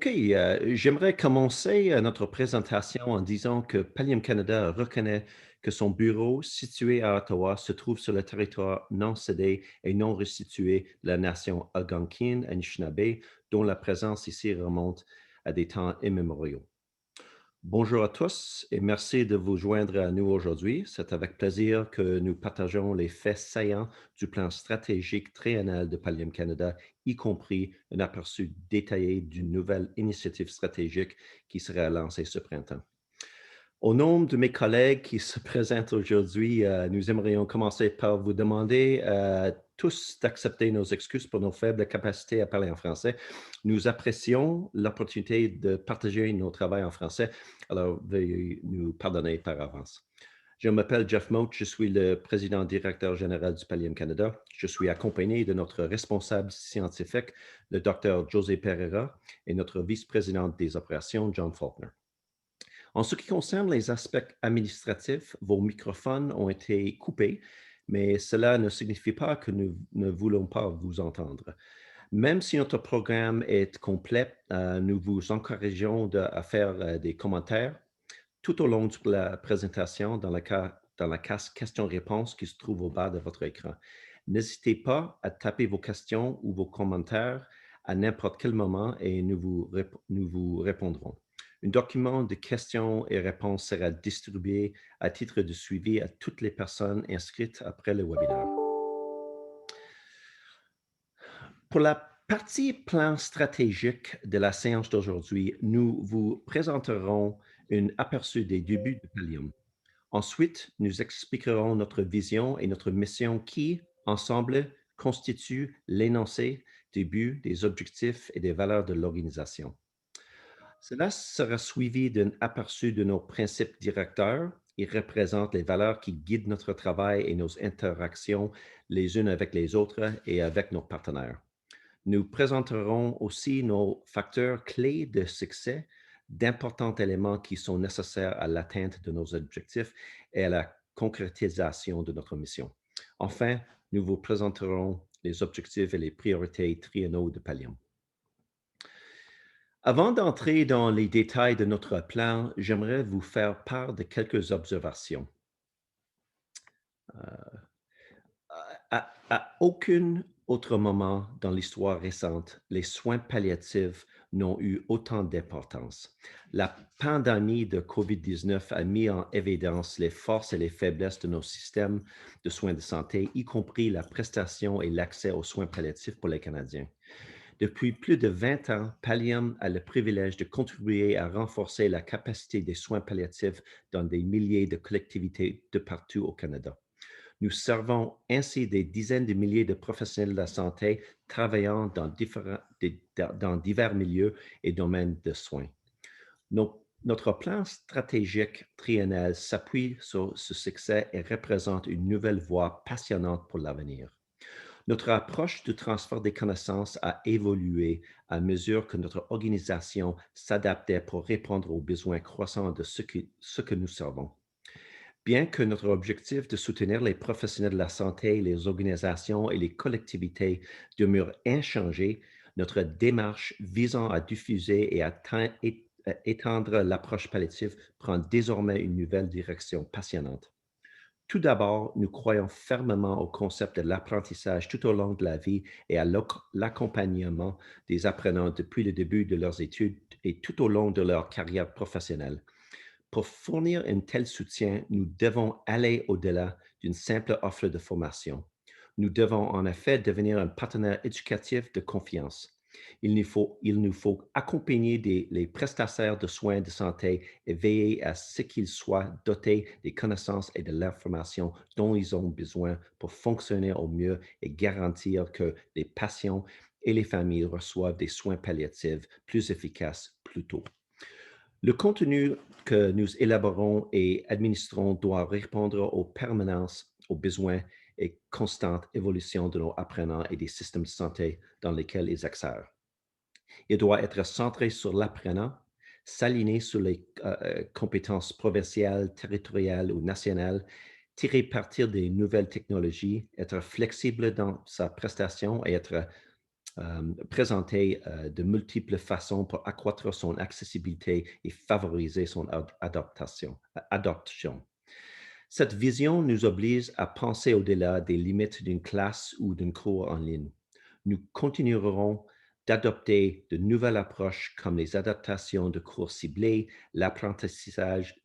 OK, j'aimerais commencer notre présentation en disant que Pallium Canada reconnaît que son bureau, situé à Ottawa, se trouve sur le territoire non cédé et non restitué de la nation Algonquine Anishinaabe, dont la présence ici remonte à des temps immémoriaux. Bonjour à tous et merci de vous joindre à nous aujourd'hui. C'est avec plaisir que nous partageons les faits saillants du plan stratégique triennal de Pallium Canada, y compris un aperçu détaillé d'une nouvelle initiative stratégique qui sera lancée ce printemps. Au nom de mes collègues qui se présentent aujourd'hui, nous aimerions commencer par vous demander tous d'accepter nos excuses pour nos faibles capacités à parler en français. Nous apprécions l'opportunité de partager nos travaux en français, alors veuillez nous pardonner par avance. Je m'appelle Jeff Mote, je suis le président directeur général du Pallium Canada. Je suis accompagné de notre responsable scientifique, le docteur José Pereira, et notre vice-présidente des opérations, John Faulkner. En ce qui concerne les aspects administratifs, vos microphones ont été coupés, mais cela ne signifie pas que nous ne voulons pas vous entendre. Même si notre programme est complet, nous vous encourageons à faire des commentaires tout au long de la présentation dans la case questions-réponses qui se trouve au bas de votre écran. N'hésitez pas à taper vos questions ou vos commentaires à n'importe quel moment et nous vous répondrons. Un document de questions et réponses sera distribué à titre de suivi à toutes les personnes inscrites après le webinaire. Pour la partie plan stratégique de la séance d'aujourd'hui, nous vous présenterons un aperçu des débuts de Pallium. Ensuite, nous expliquerons notre vision et notre mission qui, ensemble, constituent l'énoncé des buts, des objectifs et des valeurs de l'organisation. Cela sera suivi d'un aperçu de nos principes directeurs. Ils représentent les valeurs qui guident notre travail et nos interactions les unes avec les autres et avec nos partenaires. Nous présenterons aussi nos facteurs clés de succès, d'importants éléments qui sont nécessaires à l'atteinte de nos objectifs et à la concrétisation de notre mission. Enfin, nous vous présenterons les objectifs et les priorités triennaux de Pallium. Avant d'entrer dans les détails de notre plan, j'aimerais vous faire part de quelques observations. À aucun autre moment dans l'histoire récente, les soins palliatifs n'ont eu autant d'importance. La pandémie de COVID-19 a mis en évidence les forces et les faiblesses de nos systèmes de soins de santé, y compris la prestation et l'accès aux soins palliatifs pour les Canadiens. Depuis plus de 20 ans, Pallium a le privilège de contribuer à renforcer la capacité des soins palliatifs dans des milliers de collectivités de partout au Canada. Nous servons ainsi des dizaines de milliers de professionnels de la santé travaillant dans divers milieux et domaines de soins. Notre plan stratégique triennal s'appuie sur ce succès et représente une nouvelle voie passionnante pour l'avenir. Notre approche du transfert des connaissances a évolué à mesure que notre organisation s'adaptait pour répondre aux besoins croissants de ce que nous servons. Bien que notre objectif de soutenir les professionnels de la santé, les organisations et les collectivités demeure inchangé, notre démarche visant à diffuser et à étendre l'approche palliative prend désormais une nouvelle direction passionnante. Tout d'abord, nous croyons fermement au concept de l'apprentissage tout au long de la vie et à l'accompagnement des apprenants depuis le début de leurs études et tout au long de leur carrière professionnelle. Pour fournir un tel soutien, nous devons aller au-delà d'une simple offre de formation. Nous devons en effet devenir un partenaire éducatif de confiance. Il nous faut accompagner les prestataires de soins de santé et veiller à ce qu'ils soient dotés des connaissances et de l'information dont ils ont besoin pour fonctionner au mieux et garantir que les patients et les familles reçoivent des soins palliatifs plus efficaces plus tôt. Le contenu que nous élaborons et administrons doit répondre aux permanences, aux besoins et constantes évolutions de nos apprenants et des systèmes de santé dans lesquels ils exercent. Il doit être centré sur l'apprenant, s'aligner sur les compétences provinciales, territoriales ou nationales, tirer partir des nouvelles technologies, être flexible dans sa prestation et être présenté de multiples façons pour accroître son accessibilité et favoriser son adoption. Cette vision nous oblige à penser au-delà des limites d'une classe ou d'un cours en ligne. Nous continuerons d'adopter de nouvelles approches comme les adaptations de cours ciblés, l'apprentissage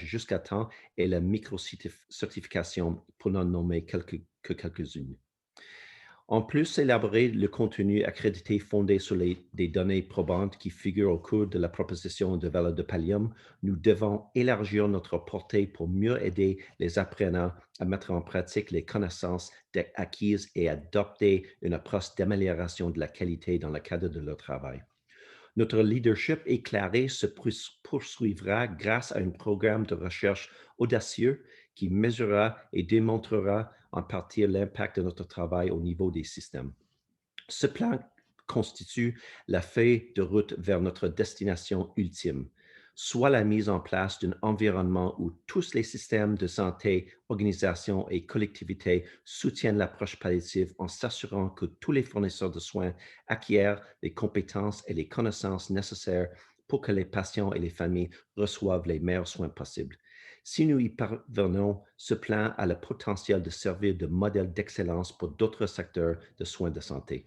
jusqu'à temps et la micro-certification pour n'en nommer quelques-unes. En plus, élaborer le contenu accrédité fondé sur des données probantes qui figurent au cours de la proposition de valeur de Pallium, nous devons élargir notre portée pour mieux aider les apprenants à mettre en pratique les connaissances acquises et adopter une approche d'amélioration de la qualité dans le cadre de leur travail. Notre leadership éclairé se poursuivra grâce à un programme de recherche audacieux qui mesurera et démontrera en partie l'impact de notre travail au niveau des systèmes. Ce plan constitue la feuille de route vers notre destination ultime, soit la mise en place d'un environnement où tous les systèmes de santé, organisations et collectivités soutiennent l'approche palliative en s'assurant que tous les fournisseurs de soins acquièrent les compétences et les connaissances nécessaires pour que les patients et les familles reçoivent les meilleurs soins possibles. Si nous y parvenons, ce plan a le potentiel de servir de modèle d'excellence pour d'autres secteurs de soins de santé.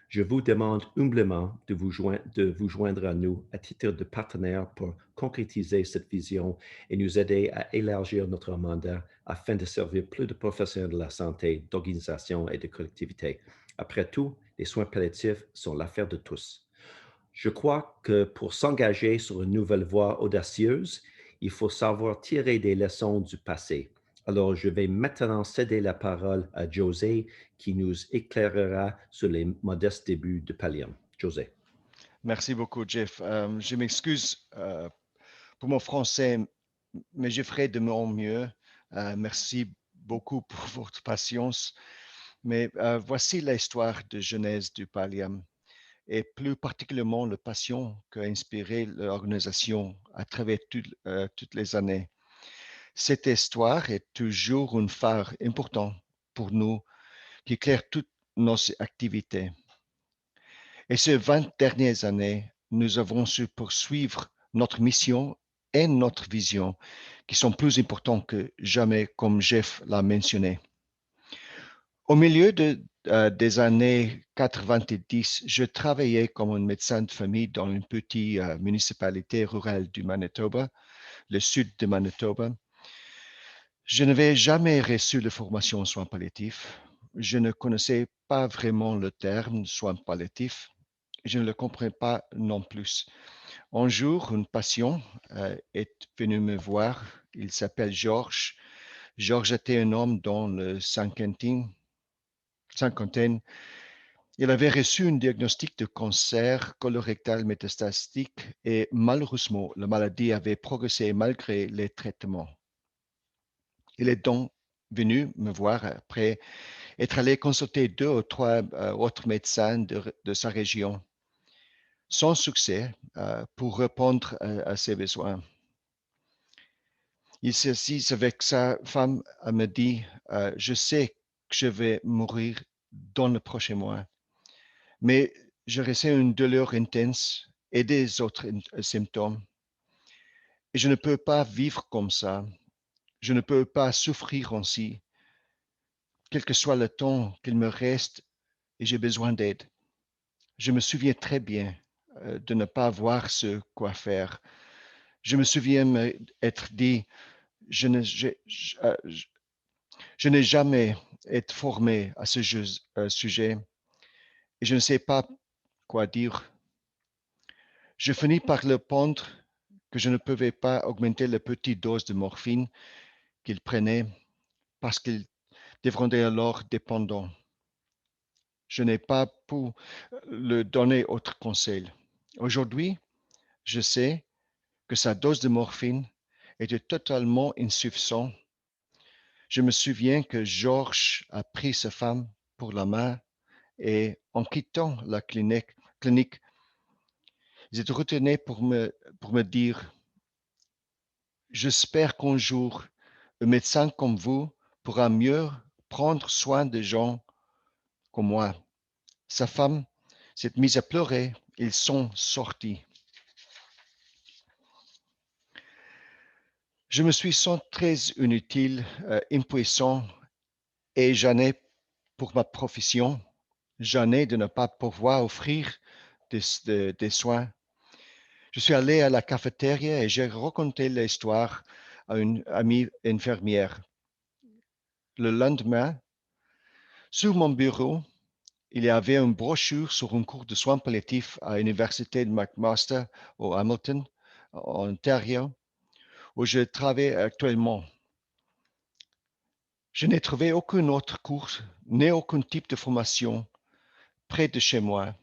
Je vous demande humblement de vous joindre à nous à titre de partenaire pour concrétiser cette vision et nous aider à élargir notre mandat afin de servir plus de professionnels de la santé, d'organisations et de collectivités. Après tout, les soins palliatifs sont l'affaire de tous. Je crois que pour s'engager sur une nouvelle voie audacieuse, il faut savoir tirer des leçons du passé. Alors, je vais maintenant céder la parole à José qui nous éclairera sur les modestes débuts de Pallium. José. Merci beaucoup, Jeff. Je m'excuse pour mon français, mais je ferai de mon mieux. Merci beaucoup pour votre patience. Mais voici l'histoire de genèse du Pallium et plus particulièrement le passion qui a inspiré l'organisation à travers toutes les années. Cette histoire est toujours un phare important pour nous qui éclaire toutes nos activités. Et ces 20 dernières années, nous avons su poursuivre notre mission et notre vision qui sont plus importants que jamais, comme Jeff l'a mentionné. Au milieu des années 90, je travaillais comme un médecin de famille dans une petite municipalité rurale du Manitoba, le sud de Manitoba. Je n'avais jamais reçu de formation en soins palliatifs. Je ne connaissais pas vraiment le terme soins palliatifs. Je ne le comprenais pas non plus. Un jour, un patient est venu me voir. Il s'appelle Georges. Georges était un homme dans le cinquantaine. Il avait reçu un diagnostic de cancer colorectal métastatique et malheureusement, la maladie avait progressé malgré les traitements. Il est donc venu me voir après être allé consulter 2 ou 3 autres médecins de sa région, sans succès, pour répondre à ses besoins. Il s'assit avec sa femme et me dit, je sais que je vais mourir dans le prochain mois, mais je ressens une douleur intense et des autres symptômes. Et je ne peux pas vivre comme ça. Je ne peux pas souffrir ainsi, quel que soit le temps qu'il me reste, et j'ai besoin d'aide. Je me souviens très bien de ne pas avoir ce quoi faire. Je me souviens m'être dit, je ne, je n'ai jamais été formé à ce sujet et je ne sais pas quoi dire. Je finis par le répondre que je ne pouvais pas augmenter la petite dose de morphine qu'il prenait parce qu'il deviendrait alors dépendant. Je n'ai pas pu le donner autre conseil. Aujourd'hui, je sais que sa dose de morphine était totalement insuffisante. Je me souviens que Georges a pris sa femme pour la main et en quittant la clinique, ils étaient retenus pour me dire, j'espère qu'un jour, un médecin comme vous pourra mieux prendre soin des gens comme moi. Sa femme s'est mise à pleurer. Ils sont sortis. Je me suis senti très inutile, impuissant, et j'en ai pour ma profession. J'en ai de ne pas pouvoir offrir des soins. Je suis allé à la cafétéria et j'ai raconté l'histoire à une amie infirmière. Le lendemain, sur mon bureau, il y avait une brochure sur un cours de soins palliatifs à l'université de McMaster au Hamilton, en Ontario, où je travaille actuellement. Je n'ai trouvé aucun autre cours, ni aucun type de formation près de chez moi.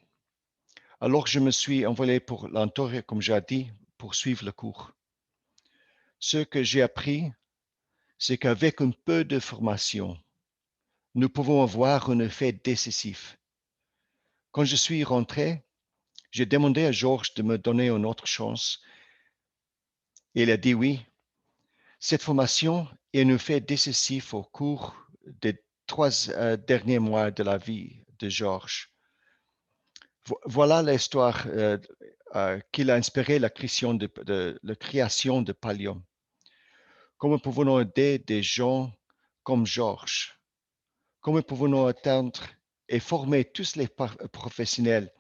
Alors je me suis envolé pour l'Ontario, comme j'ai dit, pour suivre le cours. Ce que j'ai appris, c'est qu'avec un peu de formation, nous pouvons avoir un effet décisif. Quand je suis rentré, j'ai demandé à Georges de me donner une autre chance. Et il a dit oui. Cette formation est un effet décisif au cours des 3 derniers mois de la vie de Georges. Voilà l'histoire qui a inspiré la création de Pallium. Comment pouvons-nous aider des gens comme Georges? Comment pouvons-nous atteindre et former tous les professionnels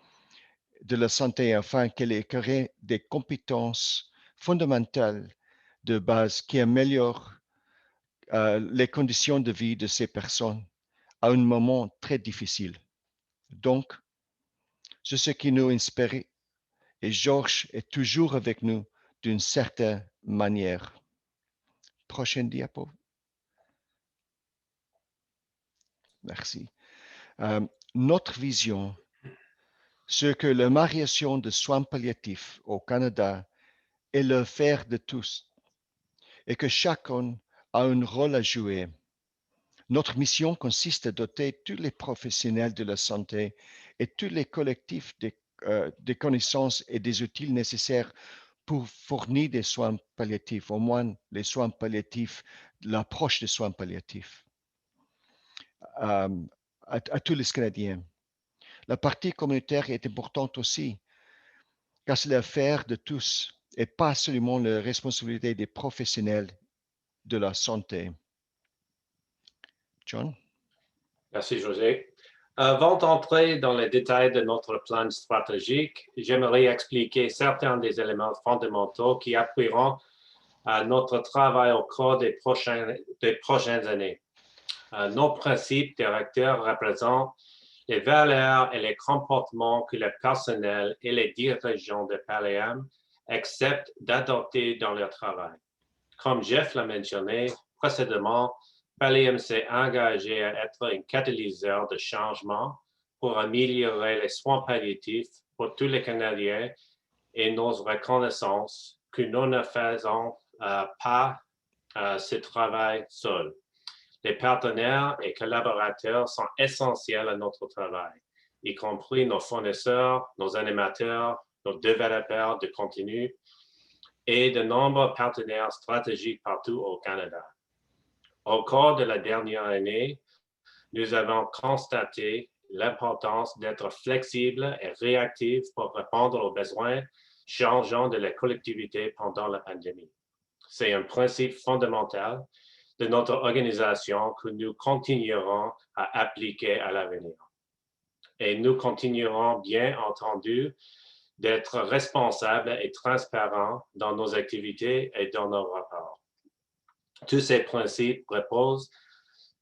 de la santé afin qu'ils aient des compétences fondamentales de base qui améliorent les conditions de vie de ces personnes à un moment très difficile. Donc, c'est ce qui nous inspire et Georges est toujours avec nous d'une certaine manière. Prochaine diapo. Merci. Notre vision, c'est que la variation de soins palliatifs au Canada est le faire de tous et que chacun a un rôle à jouer. Notre mission consiste à doter tous les professionnels de la santé et tous les collectifs des connaissances et des outils nécessaires pour fournir des soins palliatifs, au moins les soins palliatifs, l'approche des soins palliatifs à tous les Canadiens. La partie communautaire est importante aussi, car c'est l'affaire de tous et pas seulement la responsabilité des professionnels de la santé. John? Merci, José. Avant d'entrer dans les détails de notre plan stratégique, j'aimerais expliquer certains des éléments fondamentaux qui appuieront notre travail au cours des prochaines années. Nos principes directeurs représentent les valeurs et les comportements que le personnel et les dirigeants de Pallium acceptent d'adopter dans leur travail. Comme Jeff l'a mentionné précédemment, Pallium s'est engagé à être un catalyseur de changement pour améliorer les soins palliatifs pour tous les Canadiens et nos reconnaissances que nous ne faisons pas ce travail seul. Les partenaires et collaborateurs sont essentiels à notre travail, y compris nos fournisseurs, nos animateurs, nos développeurs de contenu et de nombreux partenaires stratégiques partout au Canada. Au cours de la dernière année, nous avons constaté l'importance d'être flexible et réactif pour répondre aux besoins changeants de la collectivité pendant la pandémie. C'est un principe fondamental de notre organisation que nous continuerons à appliquer à l'avenir. Et nous continuerons, bien entendu, d'être responsables et transparents dans nos activités et dans nos rapports. Tous ces principes reposent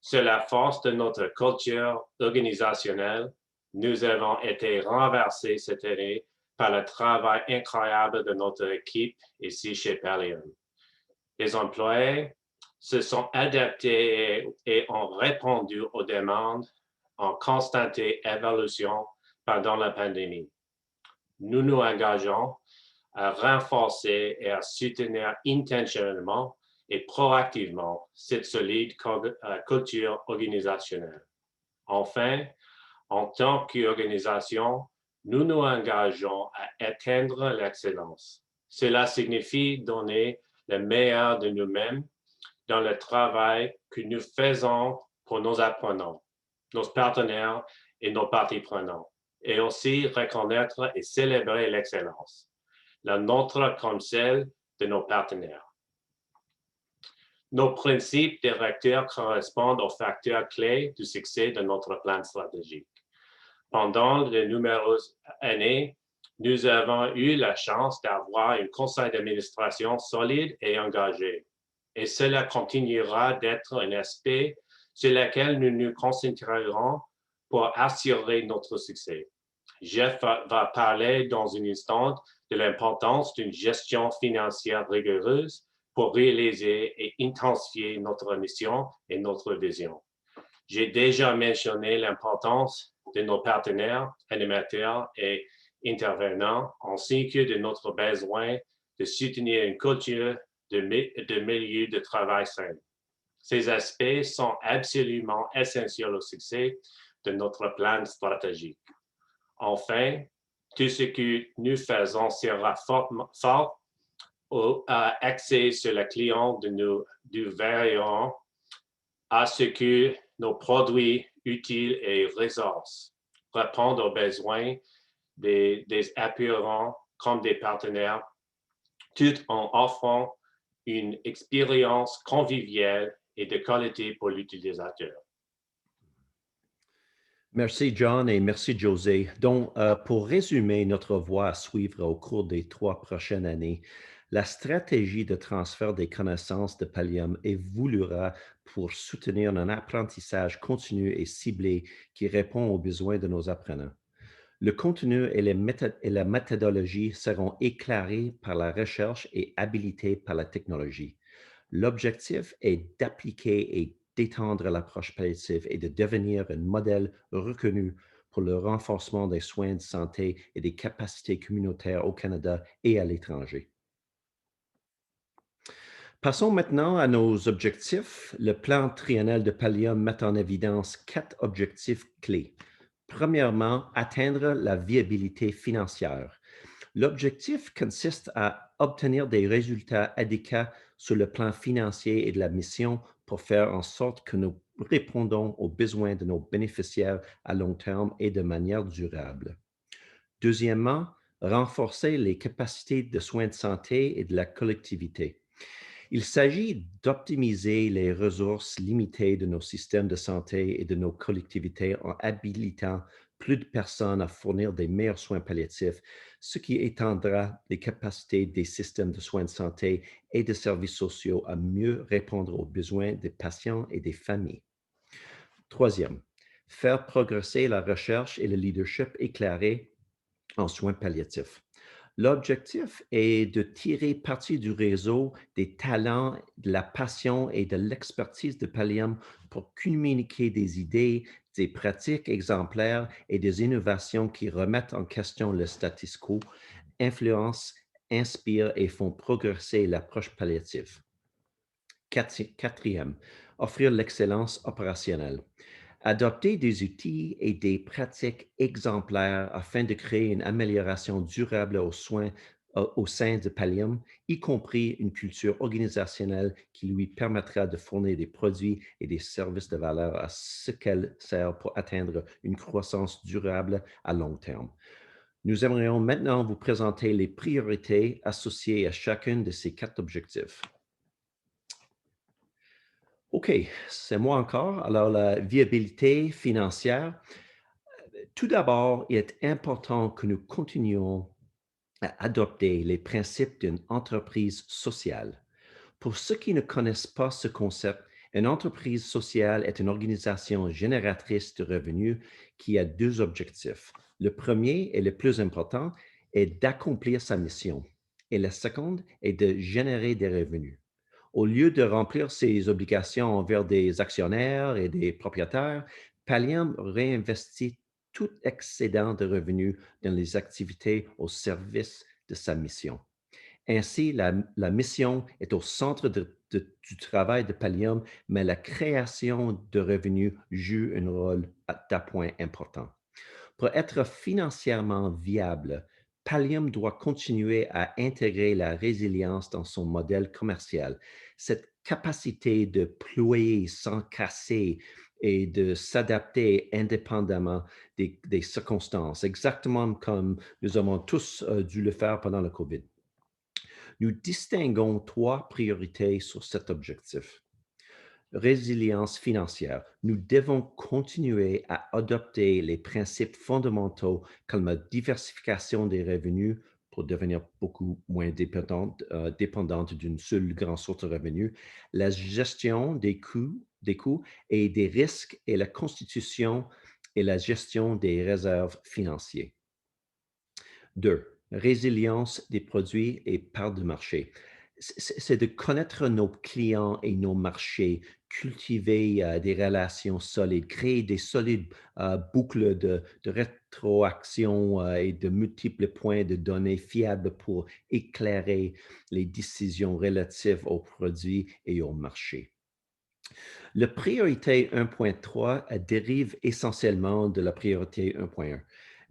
sur la force de notre culture organisationnelle. Nous avons été renversés cette année par le travail incroyable de notre équipe ici chez Pallium. Les employés se sont adaptés et ont répondu aux demandes en constante évolution pendant la pandémie. Nous nous engageons à renforcer et à soutenir intentionnellement et proactivement cette solide culture organisationnelle. Enfin, en tant qu'organisation, nous nous engageons à atteindre l'excellence. Cela signifie donner le meilleur de nous-mêmes dans le travail que nous faisons pour nos apprenants, nos partenaires et nos parties prenantes. et aussi reconnaître et célébrer l'excellence, la nôtre comme celle de nos partenaires. Nos principes directeurs correspondent aux facteurs clés du succès de notre plan stratégique. Pendant de nombreuses années, nous avons eu la chance d'avoir un conseil d'administration solide et engagé. Et cela continuera d'être un aspect sur lequel nous nous concentrerons pour assurer notre succès. Jeff va parler dans un instant de l'importance d'une gestion financière rigoureuse pour réaliser et intensifier notre mission et notre vision. J'ai déjà mentionné l'importance de nos partenaires, animateurs et intervenants, ainsi que de notre besoin de soutenir une culture de milieu de travail sain. Ces aspects sont absolument essentiels au succès de notre plan stratégique. Enfin, tout ce que nous faisons sera fort axé sur le client de nous veillerons à ce que nos produits utiles et ressources répondent aux besoins des appurants comme des partenaires, tout en offrant une expérience conviviale et de qualité pour l'utilisateur. Merci John et merci José. Donc, pour résumer notre voie à suivre au cours des 3 prochaines années, la stratégie de transfert des connaissances de Pallium évoluera pour soutenir un apprentissage continu et ciblé qui répond aux besoins de nos apprenants. Le contenu et la méthodologie seront éclairés par la recherche et habilités par la technologie. L'objectif est d'appliquer et d'étendre l'approche palliative et de devenir un modèle reconnu pour le renforcement des soins de santé et des capacités communautaires au Canada et à l'étranger. Passons maintenant à nos objectifs. Le plan triennal de Pallium met en évidence 4 objectifs clés. Premièrement, atteindre la viabilité financière. L'objectif consiste à obtenir des résultats adéquats sur le plan financier et de la mission pour faire en sorte que nous répondons aux besoins de nos bénéficiaires à long terme et de manière durable. Deuxièmement, renforcer les capacités de soins de santé et de la collectivité. Il s'agit d'optimiser les ressources limitées de nos systèmes de santé et de nos collectivités en habilitant plus de personnes à fournir des meilleurs soins palliatifs, ce qui étendra les capacités des systèmes de soins de santé et de services sociaux à mieux répondre aux besoins des patients et des familles. Troisième, faire progresser la recherche et le leadership éclairé en soins palliatifs. L'objectif est de tirer parti du réseau, des talents, de la passion et de l'expertise de Pallium pour communiquer des idées, des pratiques exemplaires et des innovations qui remettent en question le status quo, influencent, inspirent et font progresser l'approche palliative. Quatrième, offrir l'excellence opérationnelle. Adopter des outils et des pratiques exemplaires afin de créer une amélioration durable aux soins au sein de Pallium, y compris une culture organisationnelle qui lui permettra de fournir des produits et des services de valeur à ce qu'elle sert pour atteindre une croissance durable à long terme. Nous aimerions maintenant vous présenter les priorités associées à chacun de ces 4 objectifs. OK, c'est moi encore. Alors, la viabilité financière. Tout d'abord, il est important que nous continuions à adopter les principes d'une entreprise sociale. Pour ceux qui ne connaissent pas ce concept, une entreprise sociale est une organisation génératrice de revenus qui a 2 objectifs. Le premier et le plus important est d'accomplir sa mission et le second est de générer des revenus. Au lieu de remplir ses obligations envers des actionnaires et des propriétaires, Pallium réinvestit tout excédent de revenus dans les activités au service de sa mission. Ainsi, la mission est au centre du travail de Pallium, mais la création de revenus joue un rôle d'appoint important. Pour être financièrement viable, Pallium doit continuer à intégrer la résilience dans son modèle commercial. Cette capacité de ployer sans casser et de s'adapter indépendamment des circonstances, exactement comme nous avons tous dû le faire pendant le COVID. Nous distinguons trois priorités sur cet objectif. Résilience financière. Nous devons continuer à adopter les principes fondamentaux comme la diversification des revenus pour devenir beaucoup moins dépendante d'une seule grande source de revenus, la gestion des coûts et des risques et la constitution et la gestion des réserves financières. 2. Résilience des produits et parts de marché. C'est de connaître nos clients et nos marchés, cultiver des relations solides, créer des solides boucles de rétroaction et de multiples points de données fiables pour éclairer les décisions relatives aux produits et au marché. La priorité 1.3 dérive essentiellement de la priorité 1.1,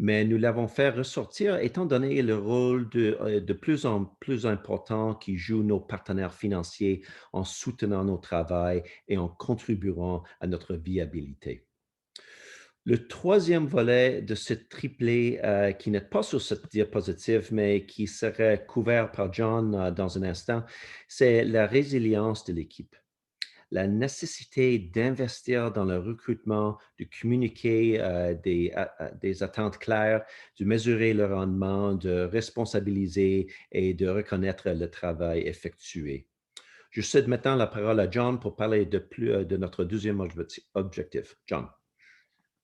mais nous l'avons fait ressortir étant donné le rôle de plus en plus important qui jouent nos partenaires financiers en soutenant nos travaux et en contribuant à notre viabilité. Le troisième volet de ce triplé, qui n'est pas sur cette diapositive, mais qui serait couvert par John dans un instant, c'est la résilience de l'équipe, la nécessité d'investir dans le recrutement, de communiquer des attentes claires, de mesurer le rendement, de responsabiliser et de reconnaître le travail effectué. Je cède maintenant la parole à John pour parler de notre deuxième objectif. John.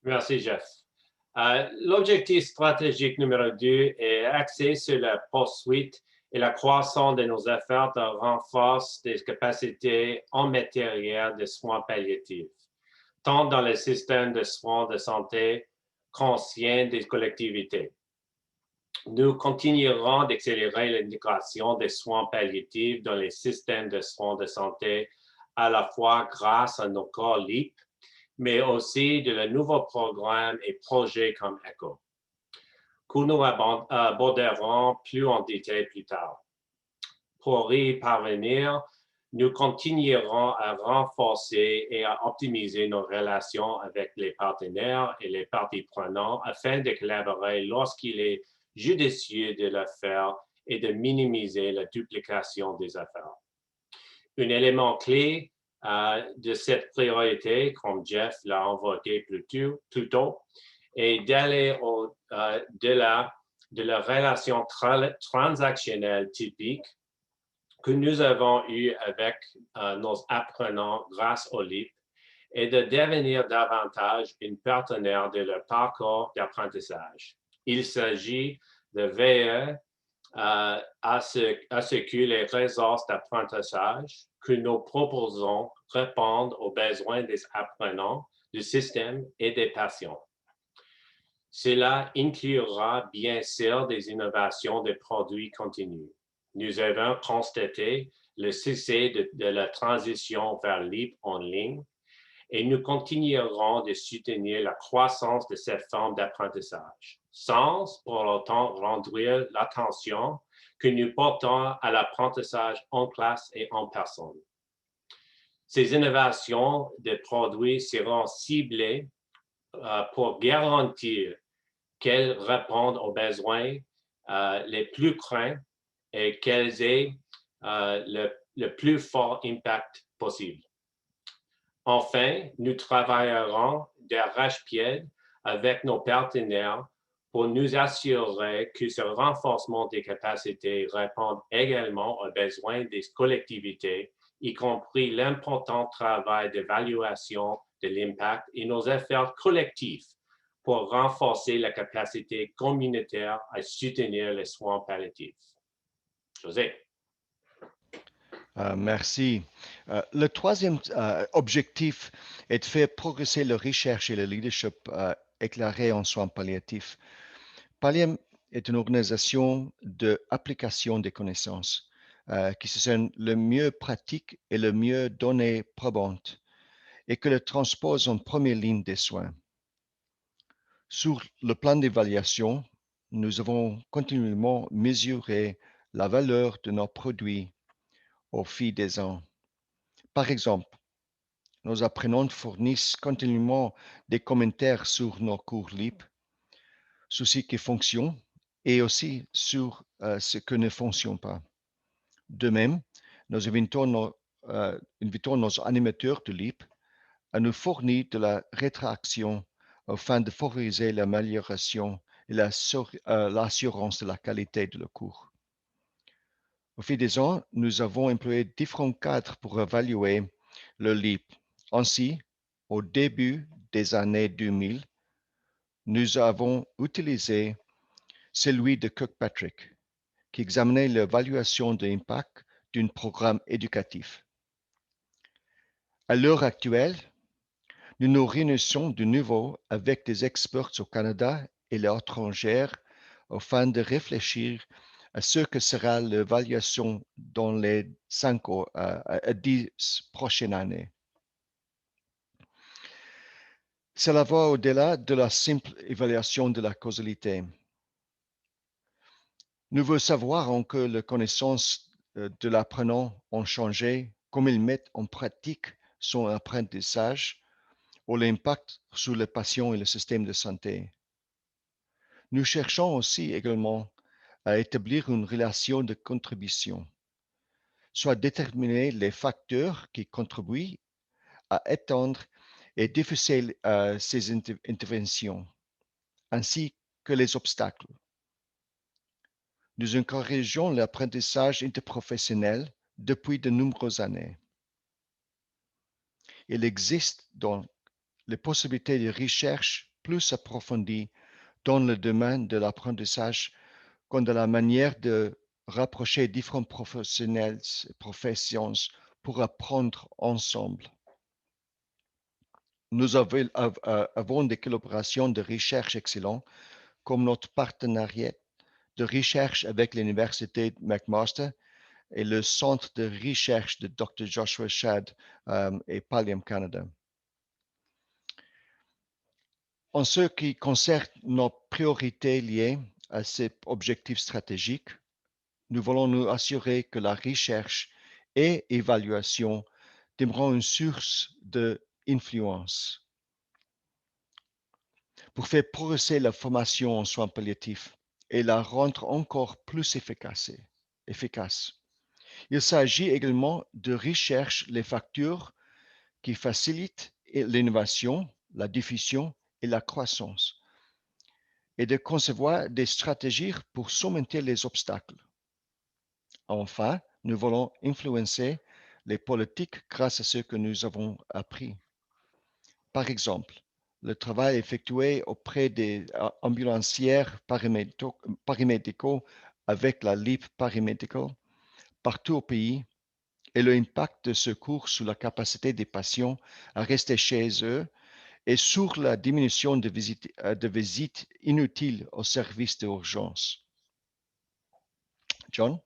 Merci, Jeff. L'objectif stratégique numéro 2 est axé sur la poursuite et la croissance de nos efforts de renforce des capacités en matière de soins palliatifs, tant dans le système de soins de santé qu'ancien des collectivités. Nous continuerons d'accélérer l'intégration des soins palliatifs dans les systèmes de soins de santé, à la fois grâce à nos corps LEAP, mais aussi de le nouveaux programmes et projets comme ECHO, que nous aborderons plus en détail plus tard. Pour y parvenir, nous continuerons à renforcer et à optimiser nos relations avec les partenaires et les parties prenantes afin de collaborer lorsqu'il est judicieux de le faire et de minimiser la duplication des affaires. Un élément clé de cette priorité, comme Jeff l'a invoqué plus tôt, est d'aller au-delà de la relation transactionnelle typique que nous avons eue avec nos apprenants grâce au LEAP et de devenir davantage une partenaire de leur parcours d'apprentissage. Il s'agit de veiller à ce que les ressources d'apprentissage que nous proposons répondent aux besoins des apprenants, du système et des patients. Cela inclura bien sûr des innovations de produits continus. Nous avons constaté le succès de la transition vers LEAP en ligne et nous continuerons de soutenir la croissance de cette forme d'apprentissage, sans pour autant réduire l'attention que nous portons à l'apprentissage en classe et en personne. Ces innovations de produits seront ciblées pour garantir qu'elles répondent aux besoins les plus craints et qu'elles aient le plus fort impact possible. Enfin, nous travaillerons d'arrache-pied avec nos partenaires pour nous assurer que ce renforcement des capacités répond également aux besoins des collectivités, y compris l'important travail d'évaluation de l'impact et nos efforts collectifs pour renforcer la capacité communautaire à soutenir les soins palliatifs. José. Merci. Le troisième objectif est de faire progresser la recherche et le leadership éclairé en soins palliatifs. Pallium est une organisation d'application des connaissances qui se sent le mieux pratique et le mieux données probantes et que le transpose en première ligne des soins. Sur le plan d'évaluation, nous avons continuellement mesuré la valeur de nos produits au fil des ans. Par exemple, nos apprenants fournissent continuellement des commentaires sur nos cours LEAP, sur ce qui fonctionne et aussi sur ce qui ne fonctionne pas. De même, nous invitons nos animateurs de LEAP à nous fournir de la rétraction afin de favoriser l'amélioration et l'assurance de la qualité de le cours. Au fil des ans, nous avons employé différents cadres pour évaluer le LEAP. Ainsi, au début des années 2000, nous avons utilisé celui de Kirkpatrick, qui examinait l'évaluation de l'impact d'un programme éducatif. À l'heure actuelle, nous nous réunissons de nouveau avec des experts au Canada et l'étranger afin de réfléchir à ce que sera l'évaluation dans les 5 à 10 prochaines années. Cela va au-delà de la simple évaluation de la causalité. Nous voulons savoir en que les connaissances de l'apprenant ont changé, comment il met en pratique son apprentissage ou l'impact sur les patients et le système de santé. Nous cherchons aussi également à établir une relation de contribution, soit déterminer les facteurs qui contribuent à étendre et diffuser ces interventions, ainsi que les obstacles. Nous encourageons l'apprentissage interprofessionnel depuis de nombreuses années. Il existe donc les possibilités de recherche plus approfondies dans le domaine de l'apprentissage comme de la manière de rapprocher différents professionnels et professions pour apprendre ensemble. Nous avons des collaborations de recherche excellentes comme notre partenariat de recherche avec l'Université McMaster et le Centre de recherche de Dr. Joshua Shad et Pallium Canada. En ce qui concerne nos priorités liées à ces objectifs stratégiques, nous voulons nous assurer que la recherche et évaluation demeureront une source d'influence pour faire progresser la formation en soins palliatifs et la rendre encore plus efficace. Il s'agit également de rechercher les facteurs qui facilitent l'innovation, la diffusion et la croissance, et de concevoir des stratégies pour surmonter les obstacles. Enfin, nous voulons influencer les politiques grâce à ce que nous avons appris. Par exemple, le travail effectué auprès des ambulancières paramédicaux avec la LEAP Paramedical partout au pays et l'impact de ce cours sur la capacité des patients à rester chez eux et sur la diminution de visites inutiles au service d'urgence. John?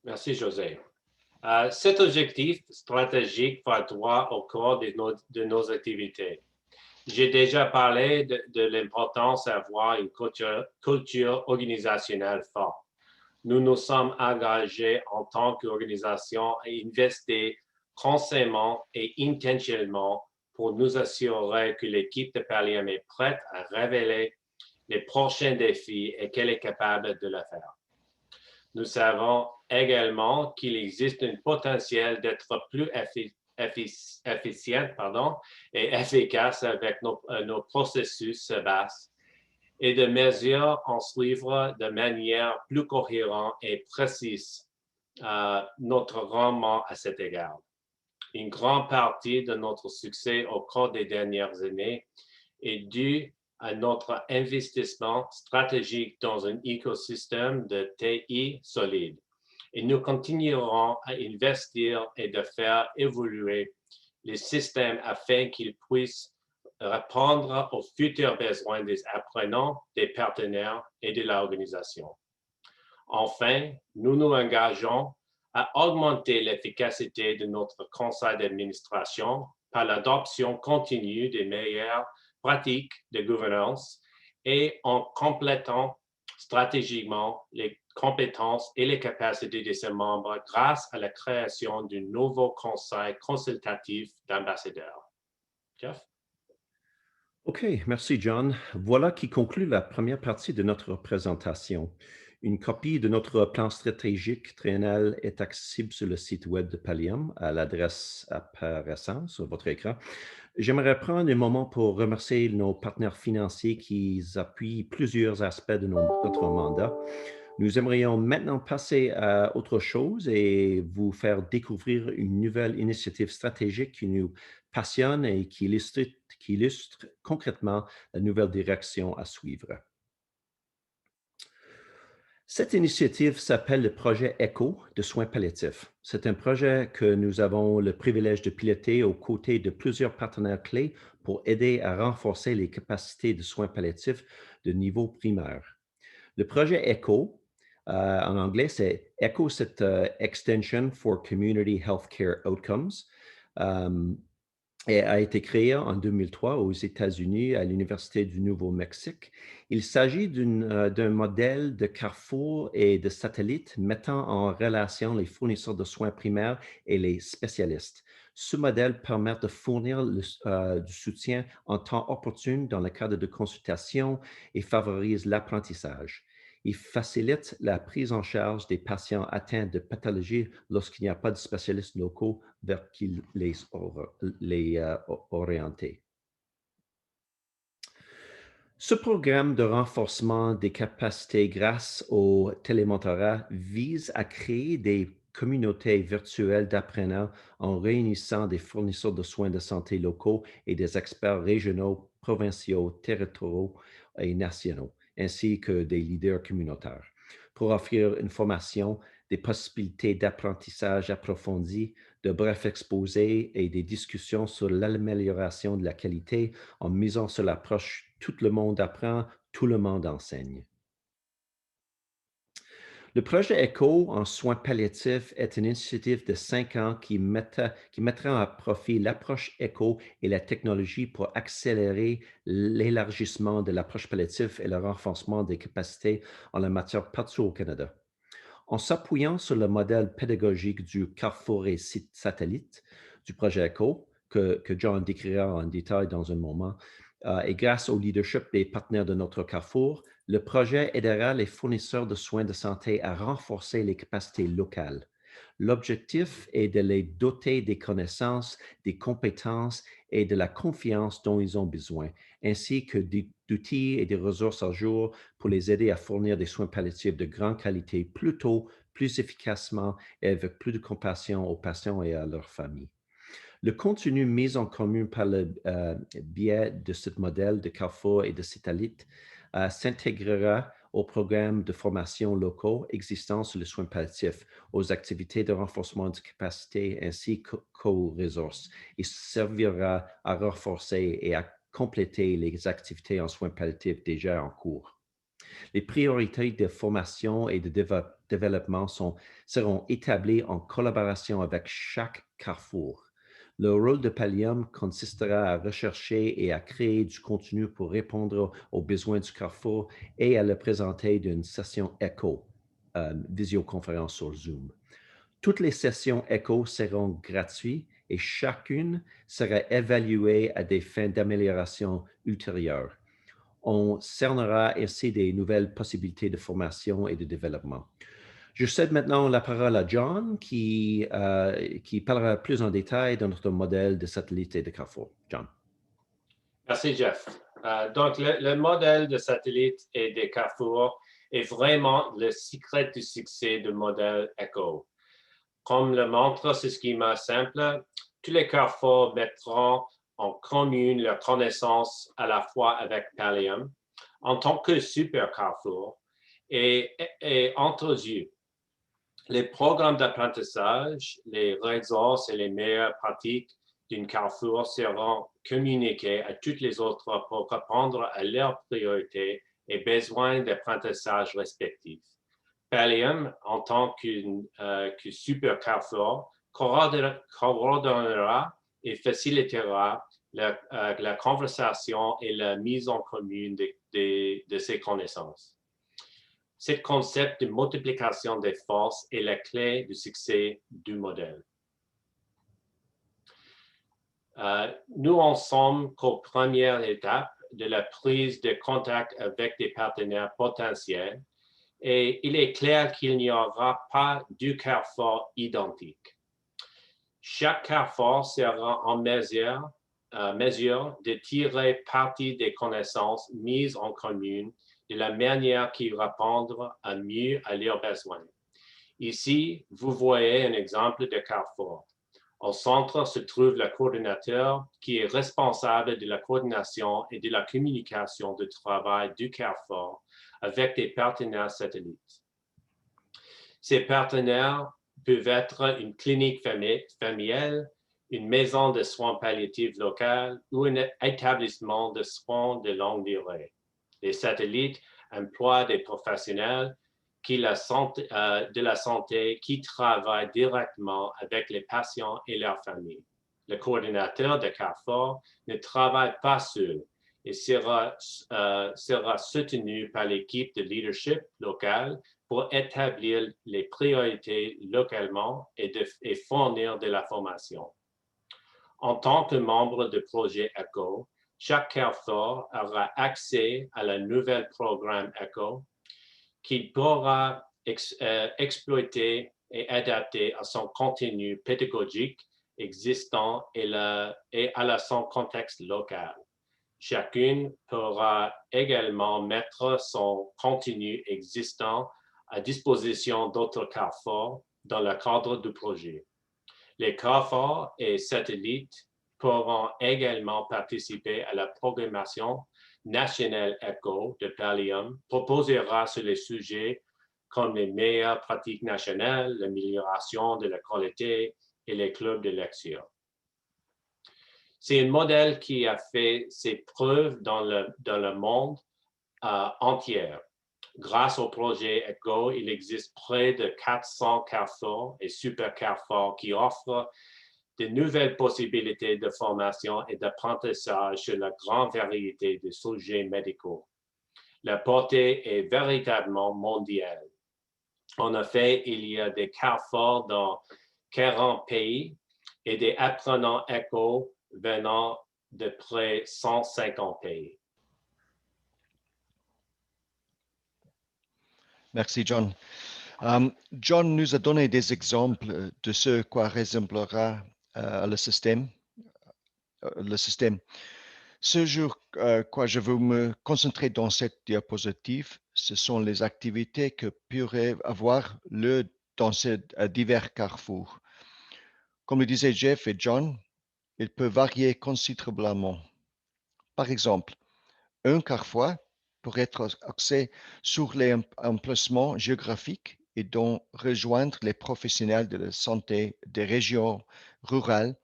Merci, José. Cet objectif stratégique va droit au cœur de nos activités. J'ai déjà parlé de l'importance d'avoir une culture organisationnelle forte. Nous nous sommes engagés en tant qu'organisation à investir consciemment et intentionnellement pour nous assurer que l'équipe de Pallium est prête à révéler les prochains défis et qu'elle est capable de le faire. Nous savons également qu'il existe un potentiel d'être plus efficiente et efficace avec nos processus basses et de mesures en suivre de manière plus cohérente et précise notre rendement à cet égard. Une grande partie de notre succès au cours des dernières années est due à notre investissement stratégique dans un écosystème de TI solide. Et nous continuerons à investir et de faire évoluer les systèmes afin qu'ils puissent répondre aux futurs besoins des apprenants, des partenaires et de l'organisation. Enfin, nous nous engageons à augmenter l'efficacité de notre conseil d'administration par l'adoption continue des meilleures pratiques de gouvernance et en complétant stratégiquement les compétences et les capacités de ses membres grâce à la création d'un nouveau conseil consultatif d'ambassadeurs. Jeff? OK, merci John. Voilà qui conclut la première partie de notre présentation. Une copie de notre plan stratégique triennal est accessible sur le site web de Pallium à l'adresse apparaissant sur votre écran. J'aimerais prendre un moment pour remercier nos partenaires financiers qui appuient plusieurs aspects de notre mandat. Nous aimerions maintenant passer à autre chose et vous faire découvrir une nouvelle initiative stratégique qui nous passionne et qui illustre concrètement la nouvelle direction à suivre. Cette initiative s'appelle le projet ECHO de soins palliatifs. C'est un projet que nous avons le privilège de piloter aux côtés de plusieurs partenaires clés pour aider à renforcer les capacités de soins palliatifs de niveau primaire. Le projet ECHO, en anglais, c'est ECHO, c'est Extension for Community Healthcare Outcomes. Et a été créé en 2003 aux États-Unis à l'Université du Nouveau-Mexique. Il s'agit d'un modèle de carrefour et de satellite mettant en relation les fournisseurs de soins primaires et les spécialistes. Ce modèle permet de fournir du soutien en temps opportun dans le cadre de consultation et favorise l'apprentissage. Il facilite la prise en charge des patients atteints de pathologies lorsqu'il n'y a pas de spécialistes locaux vers qui les orienter. Ce programme de renforcement des capacités grâce au télémentorat vise à créer des communautés virtuelles d'apprenants en réunissant des fournisseurs de soins de santé locaux et des experts régionaux, provinciaux, territoriaux et nationaux, ainsi que des leaders communautaires, pour offrir une formation, des possibilités d'apprentissage approfondi, de brefs exposés et des discussions sur l'amélioration de la qualité en misant sur l'approche « tout le monde apprend, tout le monde enseigne ». Le projet ECHO en soins palliatifs est une initiative de 5 ans qui mettra à profit l'approche ECHO et la technologie pour accélérer l'élargissement de l'approche palliative et le renforcement des capacités en la matière partout au Canada. En s'appuyant sur le modèle pédagogique du carrefour et site satellite du projet ECHO, que John décrira en détail dans un moment, et grâce au leadership des partenaires de notre carrefour, le projet aidera les fournisseurs de soins de santé à renforcer les capacités locales. L'objectif est de les doter des connaissances, des compétences et de la confiance dont ils ont besoin, ainsi que d'outils et des ressources à jour pour les aider à fournir des soins palliatifs de grande qualité plus tôt, plus efficacement et avec plus de compassion aux patients et à leurs familles. Le contenu mis en commun par le biais de ce modèle de carrefour et de satellite s'intégrera aux programmes de formation locaux existants sur les soins palliatifs, aux activités de renforcement de capacité ainsi qu'aux ressources et servira à renforcer et à compléter les activités en soins palliatifs déjà en cours. Les priorités de formation et de développement seront établies en collaboration avec chaque carrefour. Le rôle de Pallium consistera à rechercher et à créer du contenu pour répondre aux besoins du carrefour et à le présenter d'une session ECHO, visioconférence sur Zoom. Toutes les sessions ECHO seront gratuites et chacune sera évaluée à des fins d'amélioration ultérieures. On cernera ainsi des nouvelles possibilités de formation et de développement. Je cède maintenant la parole à John qui parlera plus en détail de notre modèle de satellite et de carrefour. John. Merci, Jeff. Donc, le modèle de satellite et de carrefour est vraiment le secret du succès du modèle ECHO. Comme le montre ce schéma simple, tous les carrefours mettront en commune leurs connaissances à la fois avec Pallium en tant que super carrefour et entre eux. Les programmes d'apprentissage, les ressources et les meilleures pratiques d'un carrefour seront communiqués à toutes les autres pour répondre à leurs priorités et besoins d'apprentissage respectifs. Pallium, en tant que super carrefour, coordonnera et facilitera la conversation et la mise en commune de ces connaissances. Ce concept de multiplication des forces est la clé du succès du modèle. Nous en sommes qu'aux premières étapes de la prise de contact avec des partenaires potentiels et il est clair qu'il n'y aura pas deux carrefours identiques. Chaque carrefour sera en mesure de tirer parti des connaissances mises en commune de la manière qui répondra mieux à leurs besoins. Ici, vous voyez un exemple de carrefour. Au centre se trouve le coordinateur qui est responsable de la coordination et de la communication du travail du carrefour avec des partenaires satellites. Ces partenaires peuvent être une clinique familiale, une maison de soins palliatifs locale ou un établissement de soins de longue durée. Les satellites emploient des professionnels de la santé qui travaillent directement avec les patients et leurs familles. Le coordinateur de Carrefour ne travaille pas seul et sera soutenu par l'équipe de leadership local pour établir les priorités localement et fournir de la formation. En tant que membre du projet ECHO, chaque Carrefour aura accès à le nouvel programme ECHO qu'il pourra exploiter et adapter à son contenu pédagogique existant et à son contexte local. Chacune pourra également mettre son contenu existant à disposition d'autres carrefours dans le cadre du projet. Les carrefours et satellites pourront également participer à la programmation nationale ECHO de Pallium, proposera sur les sujets comme les meilleures pratiques nationales, l'amélioration de la qualité et les clubs de lecture. C'est un modèle qui a fait ses preuves dans le monde entier. Grâce au projet ECHO, il existe près de 400 carrefours et super carrefours qui offrent de nouvelles possibilités de formation et d'apprentissage sur la grande variété de sujets médicaux. La portée est véritablement mondiale. En effet, il y a des carrefours dans 40 pays et des apprenants ECHO venant de près de 150 pays. Merci, John. John nous a donné des exemples de ce quoi ressemblera le système. Ce sur quoi je veux me concentrer dans cette diapositive, ce sont les activités que pourraient avoir lieu dans ces divers carrefours. Comme le disaient Jeff et John, il peut varier considérablement. Par exemple, un carrefour pourrait être axé sur les emplacements géographiques et donc rejoindre les professionnels de la santé des régions rurales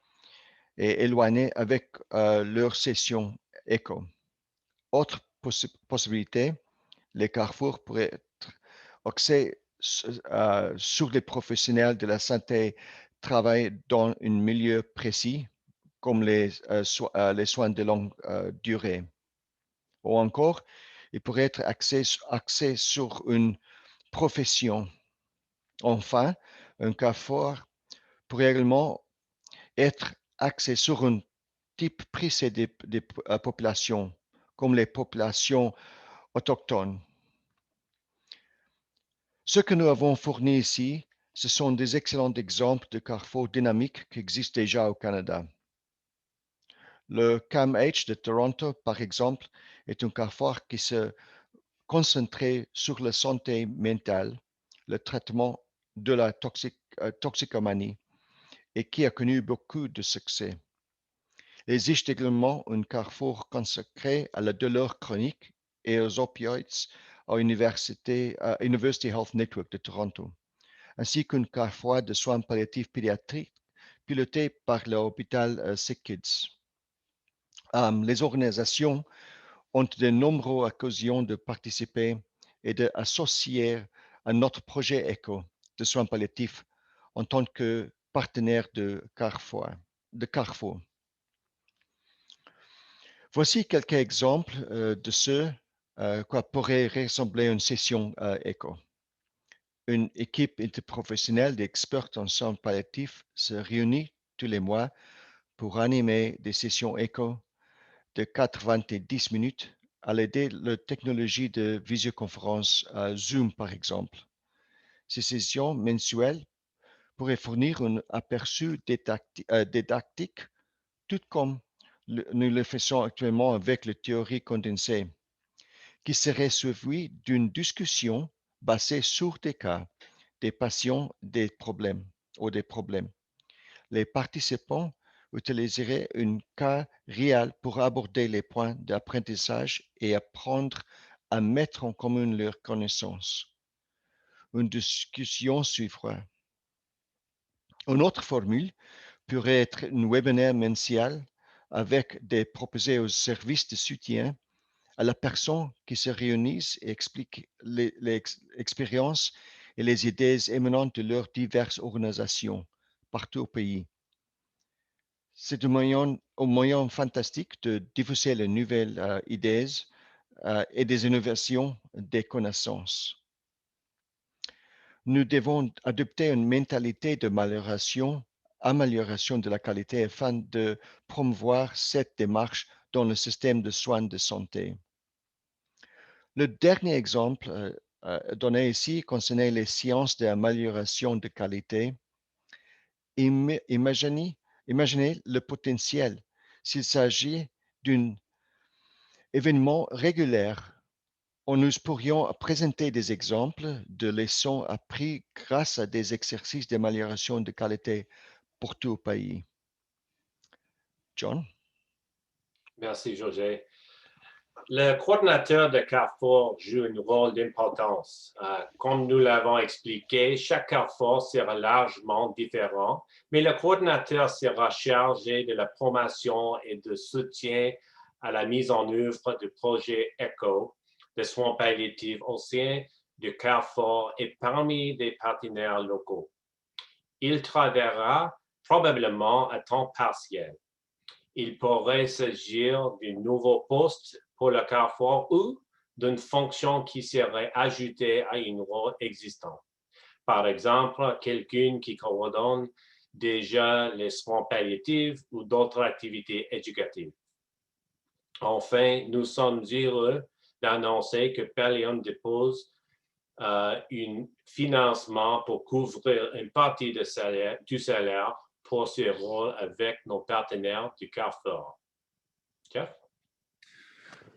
et éloignées avec leur session ECHO. Autre possibilité, les carrefours pourraient être axés sur les professionnels de la santé travaillent dans un milieu précis, comme les soins de longue durée. Ou encore, il pourrait être axé sur une profession. Enfin, un carrefour pourrait également être axé sur un type précis des populations, comme les populations autochtones. Ce que nous avons fourni ici, ce sont des excellents exemples de carrefours dynamiques qui existent déjà au Canada. Le CAMH de Toronto, par exemple, est un carrefour qui se concentrait sur la santé mentale, le traitement de la toxicomanie et qui a connu beaucoup de succès. Il existe également un carrefour consacré à la douleur chronique et aux opioïdes à University Health Network de Toronto, ainsi qu'un carrefour de soins palliatifs pédiatriques piloté par l'hôpital Sick Kids. Les organisations ont de nombreuses occasions de participer et d'associer à notre projet ECHO de soins palliatifs en tant que partenaire de Carrefour. Voici quelques exemples de ceux quoi pourrait ressembler à une session éco. Une équipe interprofessionnelle d'experts en soins palliatifs se réunit tous les mois pour animer des sessions éco de 90 minutes à l'aider de la technologie de visioconférence Zoom, par exemple. Ces sessions mensuelles pourraient fournir un aperçu didactique, tout comme nous le faisons actuellement avec la théorie condensée, qui serait suivie d'une discussion basée sur des cas, des patients, des problèmes ou des problèmes. Les participants utiliseraient un cas réel pour aborder les points d'apprentissage et apprendre à mettre en commun leurs connaissances. Une discussion suivra. Une autre formule pourrait être un webinaire mensuel avec des proposés aux services de soutien à la personne qui se réunissent et explique les expériences et les idées émanant de leurs diverses organisations partout au pays. C'est un moyen fantastique de diffuser les nouvelles idées et des innovations des connaissances. Nous devons adopter une mentalité amélioration de la qualité afin de promouvoir cette démarche dans le système de soins de santé. Le dernier exemple donné ici concernait les sciences d'amélioration de qualité. Imaginez le potentiel s'il s'agit d'un événement régulier où nous pourrions présenter des exemples de leçons apprises grâce à des exercices d'amélioration de qualité pour tout le pays. John? Merci, José. Le coordinateur de Carrefour joue un rôle d'importance. Comme nous l'avons expliqué, chaque Carrefour sera largement différent, mais le coordinateur sera chargé de la promotion et de soutien à la mise en œuvre du projet ECHO de soins palliatifs au sein du Carrefour et parmi des partenaires locaux. Il travaillera probablement à temps partiel. Il pourrait s'agir d'un nouveau poste pour le Carrefour ou d'une fonction qui serait ajoutée à une rôle existant. Par exemple, quelqu'un qui coordonne déjà les soins palliatifs ou d'autres activités éducatives. Enfin, nous sommes heureux d'annoncer que Pallium dépose un financement pour couvrir une partie du salaire pour ce rôle avec nos partenaires du Carrefour. Jeff?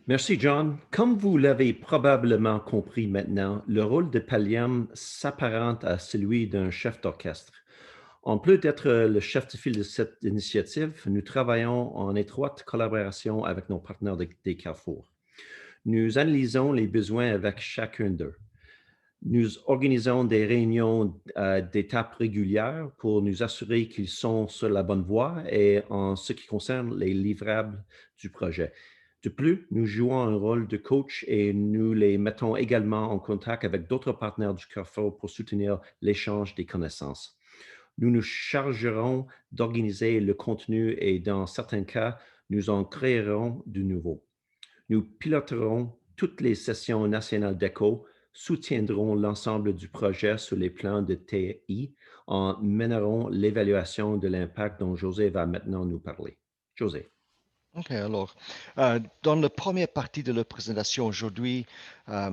Merci, John. Comme vous l'avez probablement compris maintenant, le rôle de Pallium s'apparente à celui d'un chef d'orchestre. En plus d'être le chef de file de cette initiative, nous travaillons en étroite collaboration avec nos partenaires des Carrefour. Nous analysons les besoins avec chacun d'eux. Nous organisons des réunions d'étapes régulières pour nous assurer qu'ils sont sur la bonne voie et en ce qui concerne les livrables du projet. De plus, nous jouons un rôle de coach et nous les mettons également en contact avec d'autres partenaires du Carrefour pour soutenir l'échange des connaissances. Nous nous chargerons d'organiser le contenu et dans certains cas, nous en créerons de nouveaux. Nous piloterons toutes les sessions nationales d'ECHO, soutiendrons l'ensemble du projet sur les plans de TI, en mènerons l'évaluation de l'impact dont José va maintenant nous parler. José. OK, alors, dans la première partie de la présentation aujourd'hui,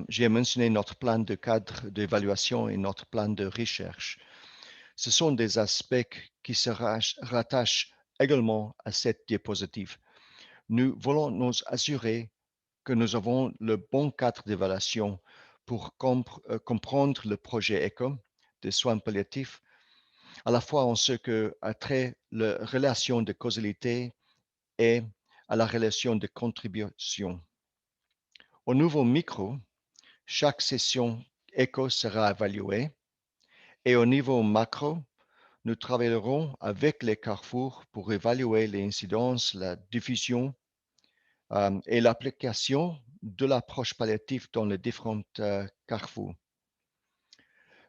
j'ai mentionné notre plan de cadre d'évaluation et notre plan de recherche. Ce sont des aspects qui se rattachent également à cette diapositive. Nous voulons nous assurer que nous avons le bon cadre d'évaluation pour comprendre le projet ECHO des soins palliatifs, à la fois en ce que a trait la relation de causalité et à la relation de contribution. Au niveau micro, chaque session ECHO sera évaluée et au niveau macro, nous travaillerons avec les carrefours pour évaluer les incidences, la diffusion et l'application de l'approche palliative dans les différents carrefours.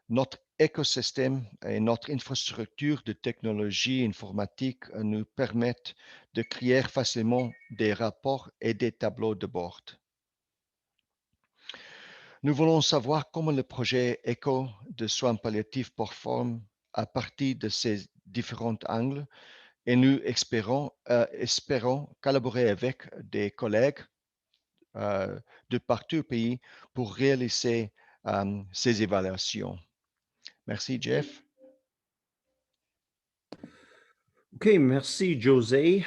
Notre écosystème et notre infrastructure de technologie informatique nous permettent de créer facilement des rapports et des tableaux de bord. Nous voulons savoir comment le projet ECHO de soins palliatifs performe à partir de ces différents angles et nous espérons collaborer avec des collègues de partout au pays pour réaliser ces évaluations. Merci, Jeff. OK, merci, José.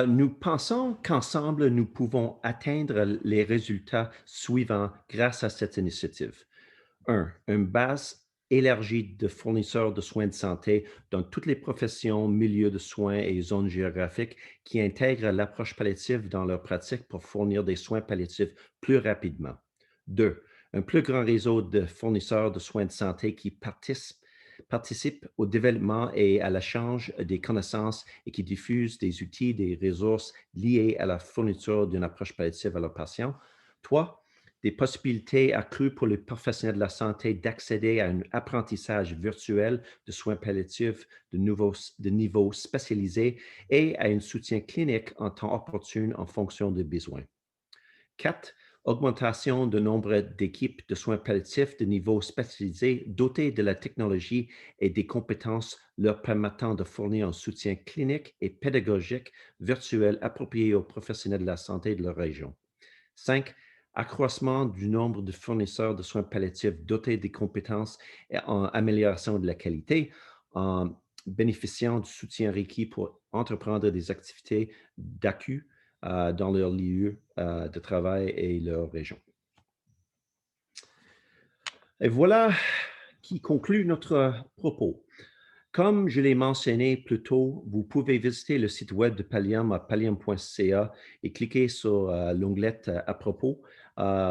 Nous pensons qu'ensemble, nous pouvons atteindre les résultats suivants grâce à cette initiative. 1. Une base élargie de fournisseurs de soins de santé dans toutes les professions, milieux de soins et zones géographiques qui intègrent l'approche palliative dans leur pratique pour fournir des soins palliatifs plus rapidement. 2. Un plus grand réseau de fournisseurs de soins de santé qui participent au développement et à l'échange des connaissances et qui diffusent des outils, des ressources liées à la fourniture d'une approche palliative à leurs patients. 3. Des possibilités accrues pour les professionnels de la santé d'accéder à un apprentissage virtuel de soins palliatifs de niveau spécialisé et à un soutien clinique en temps opportun en fonction des besoins. 4. Augmentation du nombre d'équipes de soins palliatifs de niveau spécialisé dotées de la technologie et des compétences leur permettant de fournir un soutien clinique et pédagogique virtuel approprié aux professionnels de la santé de leur région. 5. Accroissement du nombre de fournisseurs de soins palliatifs dotés des compétences et en amélioration de la qualité, en bénéficiant du soutien requis pour entreprendre des activités d'ACU dans leur lieu de travail et leur région. Et voilà qui conclut notre propos. Comme je l'ai mentionné plus tôt, vous pouvez visiter le site web de Pallium à pallium.ca et cliquer sur l'onglet à propos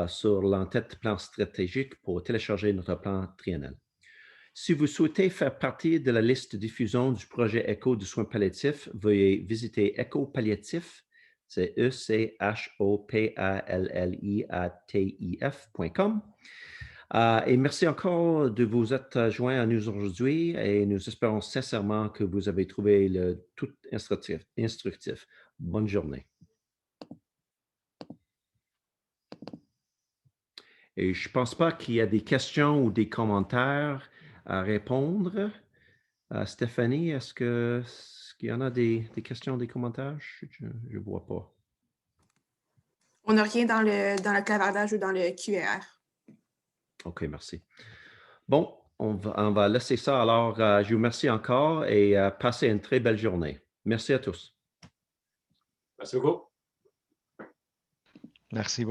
sur l'entête plan stratégique pour télécharger notre plan triennal. Si vous souhaitez faire partie de la liste de diffusion du projet ECHO de soins palliatifs, veuillez visiter ECHO Palliatif, c'est ECHOPALLIATIF.com. Et merci encore de vous être joints à nous aujourd'hui et nous espérons sincèrement que vous avez trouvé le tout instructif. Bonne journée. Et je ne pense pas qu'il y a des questions ou des commentaires à répondre. Stéphanie, est-ce qu'il y en a des questions, des commentaires? Je ne vois pas. On n'a rien dans le clavardage ou dans le QR. OK, merci. Bon, on va laisser ça. Alors, je vous remercie encore et passez une très belle journée. Merci à tous. Merci beaucoup. Merci beaucoup.